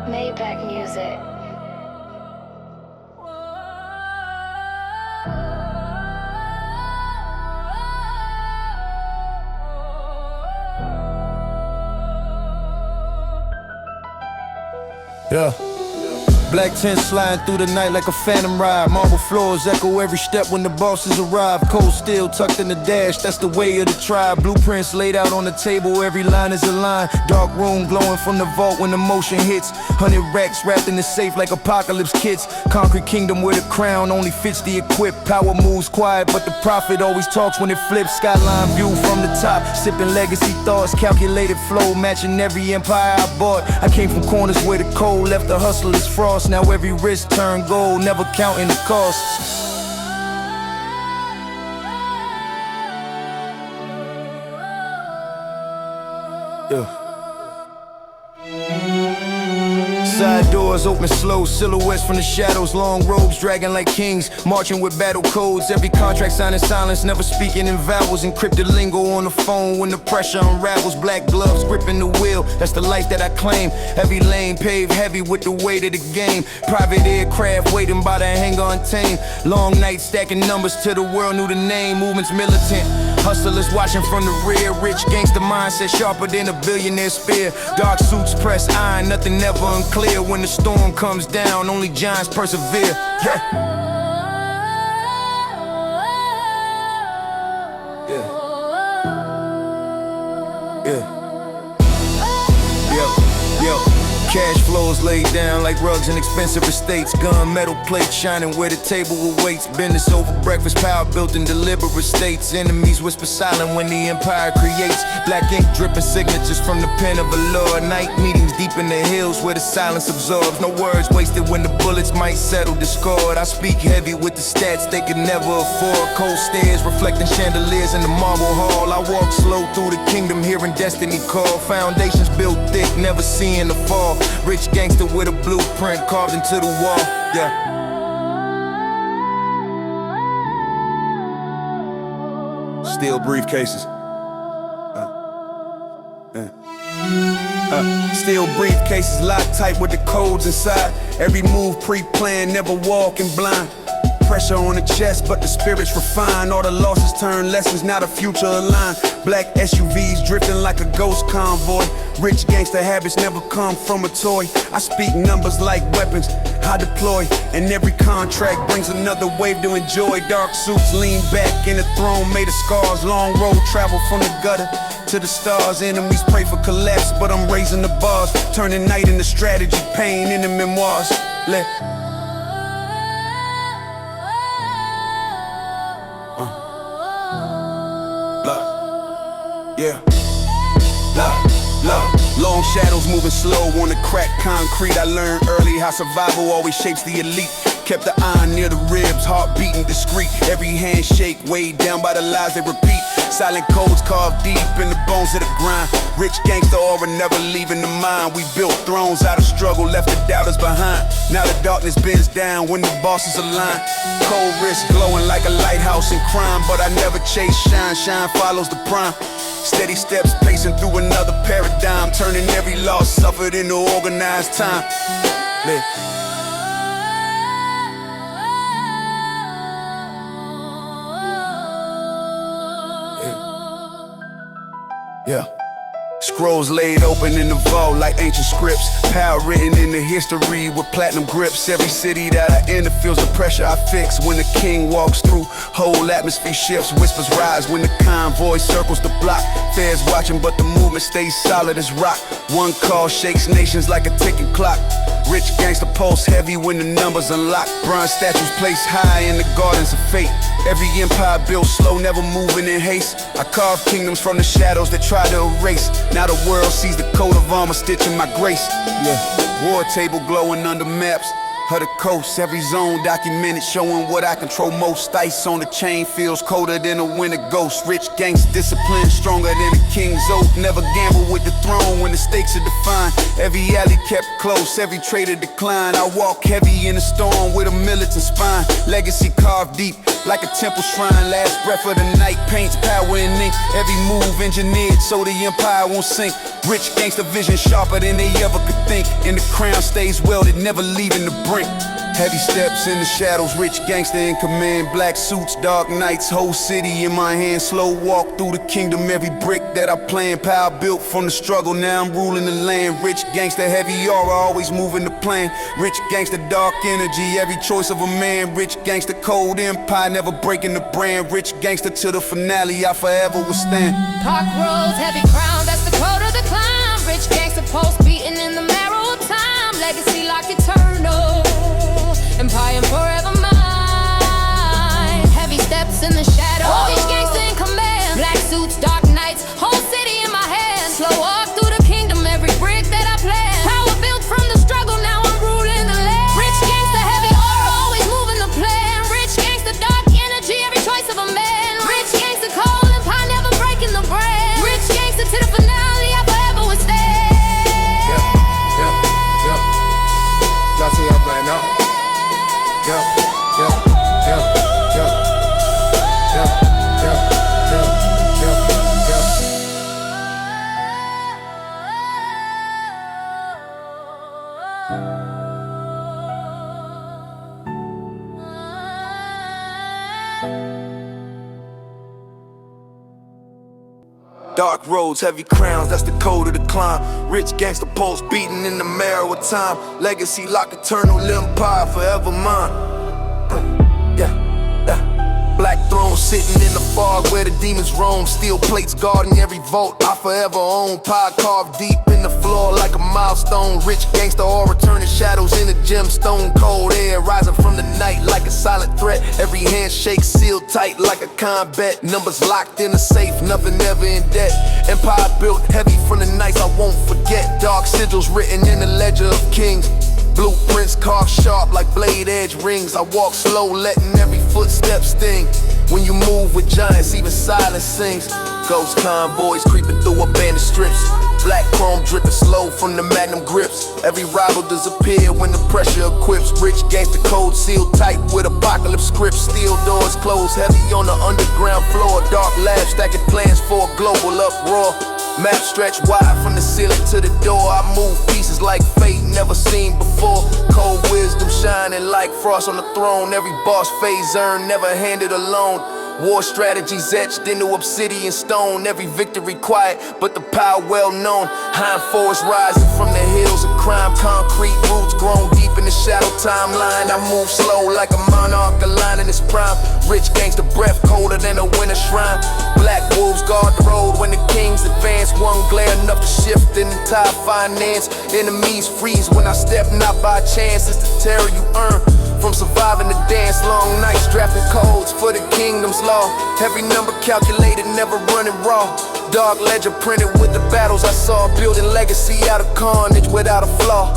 Maybach music. Yeah. Black tent sliding through the night like a phantom ride. Marble floors echo every step when the bosses arrive. Cold steel tucked in the dash, that's the way of the tribe. Blueprints laid out on the table, every line is a line. Dark room glowing from the vault when the motion hits. 100 racks wrapped in the safe like apocalypse kits. Concrete kingdom where the crown only fits the equipped. Power moves quiet, but the prophet always talks when it flips. Skyline view from the top, sipping legacy thoughts. Calculated flow, matching every empire I bought. I came from corners where the cold left the hustler's frost. Now every wrist turned gold, never counting the cost. Yeah. Side doors open slow, silhouettes from the shadows. Long robes dragging like kings, marching with battle codes. Every contract signed in silence, never speaking in vowels. Encrypted lingo on the phone when the pressure unravels. Black gloves gripping the wheel, that's the life that I claim. Heavy lane paved heavy with the weight of the game. Private aircraft waiting by the hangar untamed. Long nights stacking numbers till the world knew the name. Movements militant, hustlers watching from the rear. Rich gangster mindset sharper than a billionaire spear. Dark suits press iron, nothing ever unclear. When the storm comes down, only giants persevere. Yeah. Cash flows laid down like rugs in expensive estates. Gun metal plates shining where the table awaits. Business over breakfast, power built in deliberate states. Enemies whisper silent when the empire creates. Black ink dripping signatures from the pen of a lord. Night meetings deep in the hills where the silence absorbs. No words wasted when the bullets might settle discord. I speak heavy with the stats they could never afford. Cold stairs reflecting chandeliers in the marble hall. I walk slow through the kingdom hearing destiny call. Foundations built thick, never seeing the fall. Rich gangster with a blueprint carved into the wall. Yeah. Steel briefcases. Steel briefcases locked tight with the codes inside. Every move pre-planned, never walking blind. Pressure on the chest, but the spirit's refined. All the losses turn lessons, now the future aligned. Black SUVs drifting like a ghost convoy. Rich gangster habits never come from a toy. I speak numbers like weapons, I deploy. And every contract brings another wave to enjoy. Dark suits lean back in the throne made of scars. Long road travel from the gutter to the stars. Enemies pray for collapse, but I'm raising the bars. Turning night into strategy, pain in the memoirs. Yeah. Long shadows moving slow on the cracked concrete. I learned early how survival always shapes the elite. Kept the iron near the ribs, heart beating discreet. Every handshake weighed down by the lies they repeat. Silent codes carved deep in the bones of the grind. Rich gangster aura never leaving the mind. We built thrones out of struggle, left the doubters behind. Now the darkness bends down when the bosses align. Cold wrist glowing like a lighthouse in crime. But I never chase shine, shine follows the prime. Steady steps pacing through another paradigm. Turning every loss suffered into organized time. Yeah. Scrolls laid open in the vault like ancient scripts. Power written in the history with platinum grips. Every city that I enter feels the pressure I fix. When the king walks through, whole atmosphere shifts. Whispers rise when the convoy circles the block. Feds watching but the movement stays solid as rock. One call shakes nations like a ticking clock. Rich gangster pulse heavy when the numbers unlock. Bronze statues placed high in the gardens of fate. Every empire built slow, never moving in haste. I carve kingdoms from the shadows that try to erase. Now the world sees the coat of armor stitching my grace. Yeah, war table glowing under maps of the coast. Every zone documented, showing what I control most. Ice on the chain feels colder than a winter ghost. Rich gangsta discipline, stronger than a king's oath. Never gamble with the throne when the stakes are defined. Every alley kept close, every traitor declined. I walk heavy in the storm with a militant spine. Legacy carved deep like a temple shrine. Last breath of the night paints power in ink. Every move engineered so the empire won't sink. Rich gangster vision sharper than they ever could think. And the crown stays welded, never leaving the brink. Heavy steps in the shadows, rich gangster in command. Black suits, dark nights, whole city in my hand. Slow walk through the kingdom, every brick that I plan. Power built from the struggle, now I'm ruling the land. Rich gangster, heavy aura, always moving the plan. Rich gangster, dark energy, every choice of a man. Rich gangster, cold empire, never breaking the brand. Rich gangster to the finale, I forever will stand. Park roads, heavy crown, that's the code of the climb. Rich gangster pulse beating in the marrow of time. Legacy locked eternal, empire forever mine. Heavy steps in the shadow, rich gangster in command. Black suits, dark nights, whole city in my hand. Slow walk through the kingdom, every brick that I plan. Power built from the struggle, now I'm ruling the land. Rich gangster, heavy aura, always moving the plan. Rich gangster, dark energy, every choice of a man. Rich gangster, cold empire, never breaking the brand. Rich gangster to the finale, I forever will stand. Y'all see I'm playing now? Dark roads, heavy crowns, that's the code of the climb. Rich gangster pulse beating in the marrow of time. Legacy lock eternal, empire forever mine. Black throne sitting in the fog where the demons roam. Steel plates guarding every vault I forever own. Pie carved deep in the floor like a milestone. Rich gangster aura turning shadows into gemstone. Cold air rising from the night like a silent threat. Every handshake sealed tight like a combat. Numbers locked in a safe, nothing ever in debt. Empire built heavy from the nights I won't forget. Dark sigils written in the ledger of kings. Blueprints carved sharp like blade edge rings. I walk slow, letting every footstep sting. When you move with giants, even silence sings. Ghost convoys creeping through abandoned strips. Black chrome dripping slow from the magnum grips. Every rival disappear when the pressure equips. Rich gangster code sealed tight with apocalypse scripts. Steel doors closed heavy on the underground floor. Dark labs stacking plans for a global uproar. Map stretch wide from the ceiling to the door. I move pieces like fate never seen before. Cold wisdom shining like frost on the throne. Every boss phase earned, never handed alone. War strategies etched into obsidian stone. Every victory quiet, but the power well known. Hind forest rising from the hills of crime. Concrete roots grown deep in the shadow timeline. I move slow like a monarch aligning its prime. Rich gangster breath colder than a winter shrine. Black wolves guard the road when the kings advance. One glare enough to shift an entire finance. Enemies freeze when I step, not by chance. It's the terror you earn from surviving the dance. Long nights drafting codes for the kingdom's law. Every number calculated, never running raw. Dark ledger printed with the battles I saw. Building legacy out of carnage without a flaw.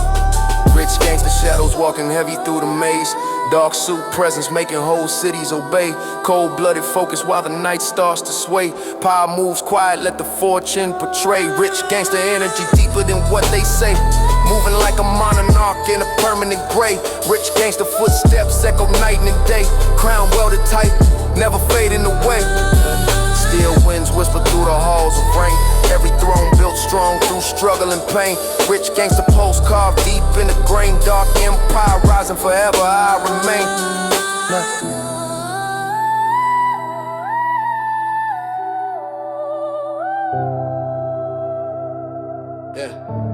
Rich gangster shadows walking heavy through the maze. Dark suit presence making whole cities obey. Cold-blooded focus while the night starts to sway. Power moves quiet, let the fortune portray. Rich gangster energy deeper than what they say. Moving like a monarch in a permanent gray. Rich gangster footsteps echo night and day. Crown welded tight, never fading away. Steel winds whisper through the halls of rain. Every throne built strong through struggle and pain. Rich gangster pulse carved deep in the grain. Dark empire rising forever, I remain. Yeah.